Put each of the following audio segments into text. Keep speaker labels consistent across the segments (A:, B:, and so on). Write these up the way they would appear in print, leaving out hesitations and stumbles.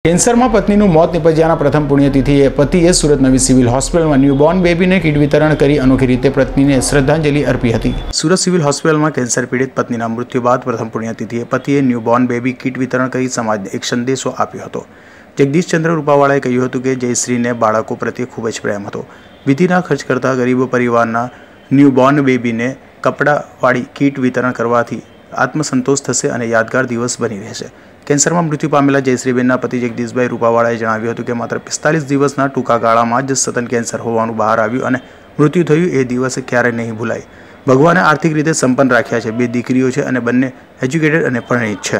A: કેન્સરમાં પત્નીનું મોત નિપજ્યાના પ્રથમ પુણ્યતિથિએ પતિએ સુરત નવી સિવિલ હોસ્પિટલમાં ન્યૂબોર્ન બેબીને કીટ વિતરણ કરી અનોખી રીતે પત્નીને શ્રદ્ધાંજલિ અર્પી હતી। સુરત સિવિલ હોસ્પિટલમાં કેન્સર પીડિત પત્નીના મૃત્યુ બાદ પ્રથમ પુણ્યતિથિએ પતિએ ન્યૂબોર્ન બેબી કીટ વિતરણ કરી સમાજને એક સંદેશો આપ્યો હતો। જગદીશચંદ્ર રૂપાવાળાએ કહ્યું હતું કે જયશ્રીને બાળકો પ્રત્યે ખૂબ જ પ્રેમ હતો। વિધિના ખર્ચ કરતા ગરીબ પરિવારના ન્યૂબોર્ન બેબીને કપડાવાળી કીટ વિતરણ કરવાથી આત્મસંતોષ થશે અને યાદગાર દિવસ બની રહેશે। કેન્સરમાં મૃત્યુ પામેલા જયશ્રીબેનના પતિ જગદીશભાઈ રૂપાવાળાએ જણાવ્યું હતું કે માત્ર 45 દિવસના ટૂંકા ગાળામાં જ સઘન કેન્સર હોવાનું બહાર આવ્યું અને મૃત્યુ થયું એ દિવસે ક્યારેય નહીં ભૂલાય। ભગવાને આર્થિક રીતે સંપન્ન રાખ્યા છે, 2 દીકરીઓ છે અને બંને એજ્યુકેટેડ અને પરિણીત છે।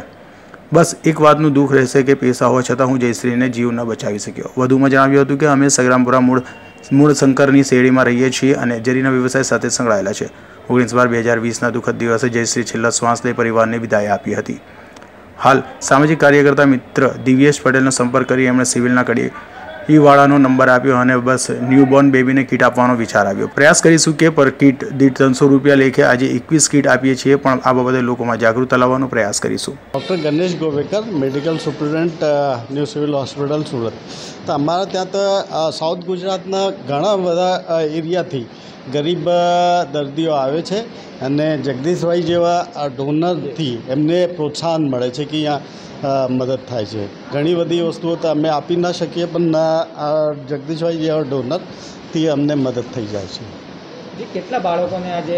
A: બસ એક વાતનું દુઃખ રહેશે કે પૈસા હોવા છતાં હું જયશ્રીને જીવ ન બચાવી શક્યો। વધુમાં જણાવ્યું હતું કે અમે સગ્રામપુરા મૂળ શંકરની શેરીમાં રહીએ છીએ અને જરીના વ્યવસાય સાથે સંકળાયેલા છે। 19/12/2020ના દુઃખદ દિવસે જયશ્રી છેલ્લા શ્વાસ લઈ પરિવારને વિદાય આપી હતી। હાલ સામાજિક કાર્યકર્તા મિત્ર દિવ્યેશ પટેલનો સંપર્ક કરી એમણે સિવિલના કડીવાળાનો નંબર આપ્યો અને બસ ન્યૂબોર્ન બેબીને કીટ આપવાનો વિચાર આવ્યો। પ્રયાસ કરીશું કે પર કીટ દીઠ 300 રૂપિયા લેખે આજે 21 કીટ આપીએ છીએ, પણ આ બાબતે લોકોમાં જાગૃતતા લાવવાનો પ્રયાસ કરીશું।
B: Doctor Ganesh Govekar, medical superintendent, new civil hospital Surat. તો અમારા ત્યાં તો સાઉથ ગુજરાતના ઘણા બધા એરિયાથી ગરીબ દર્દીઓ આવે છે અને જગદીશભાઈ જેવા ડોનરથી એમને પ્રોત્સાહન મળે છે કે અહીંયા મદદ થાય છે। ઘણી બધી વસ્તુઓ તો અમે આપી ના શકીએ, પણ જગદીશભાઈ જેવા ડોનરથી અમને મદદ થઈ જાય છે।
C: કેટલા બાળકોને આજે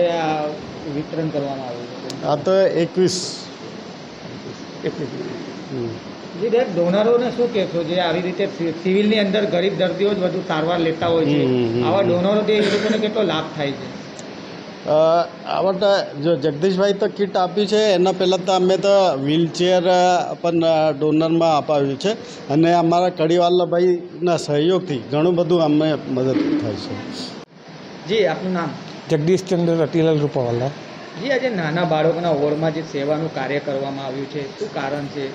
C: વિતરણ કરવામાં આવ્યું છે?
B: આ તો
C: 21 ડોનરોને શું કહેશો જે આવી રીતે સિવિલની અંદર ગરીબ દર્દીઓ જ વધુ સારવાર લેતા હોય છે, આવા ડોનરોથી એ લોકોને કેટલો લાભ થાય છે?
B: આવા જો જગદીશભાઈ તો કીટ આપી છે, એના પહેલાં તો અમે તો વ્હીલચેર પણ ડોનરમાં અપાવ્યું છે અને અમારા કડીવાલાભાઈના સહયોગથી ઘણું બધું અમને મદદ થાય છે।
C: જી, આપનું નામ?
D: જગદીશચંદ્ર રતિલાલ રૂપાવાલા।
C: જી, આજે નાના બાળકોના વોર્ડમાં જે સેવાનું કાર્ય કરવામાં આવ્યું છે, શું કારણ છે?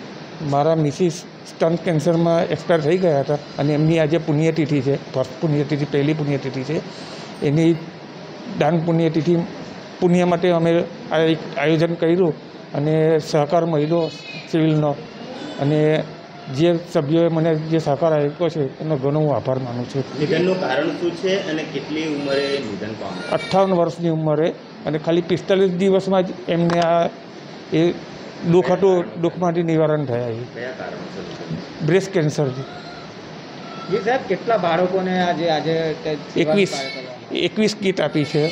D: મારા મિસિસ સ્ટન કેન્સરમાં એક્સપાયર થઈ ગયા હતા અને એમની આજે પુણ્યતિથિ છે, પુણ્યતિથિ પહેલી પુણ્યતિથિ છે। એની દાન પુણ્ય માટે અમે આ એક આયોજન કર્યું અને સહકાર મળ્યો સિવિલનો, અને જે સભ્યોએ મને જે સહકાર આપ્યો છે એનો ઘણો હું આભાર માનું છું।
E: નિધનનું કારણ શું છે અને કેટલી ઉંમરે નિધન પામ્યા?
D: 58 વર્ષની ઉંમરે, અને ખાલી 45 દિવસમાં જ એમને આ એ દુઃખ હતું, દુઃખમાંથી નિવારણ થયા છે।
E: કયા કારણસર?
D: બ્રેસ્ટ કેન્સર છે।
C: જી સાહેબ, કેટલા બાળકોને આજે
D: 21 કીટ આપી છે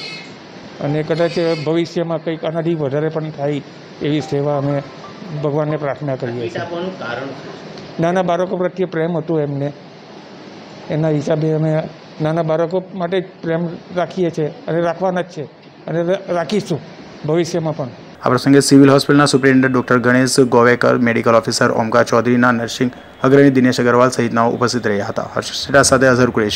D: અને કદાચ ભવિષ્યમાં કંઈક આનાથી વધારે પણ થાય એવી સેવા અમે ભગવાનને પ્રાર્થના કરીએ છીએ।
E: આપવાનું કારણ શું?
D: નાના બાળકો પ્રત્યે પ્રેમ હતું એમને, એના હિસાબે અમે નાના બાળકો માટે જ પ્રેમ રાખીએ છીએ અને રાખવાના જ છે અને રાખીશું ભવિષ્યમાં પણ।
A: આ પ્રસંગે સિવિલ હોસ્પિટલના superintendent doctor Ganesh Govekar, medical officer Omkar ચૌધરીના, નર્સિંગ અગ્રણી દિનેશ અગ્રવાલ સહિતનાઓ ઉપસ્થિત રહ્યા હતા। હર્ષ સાથે અઝહર કુરેશી।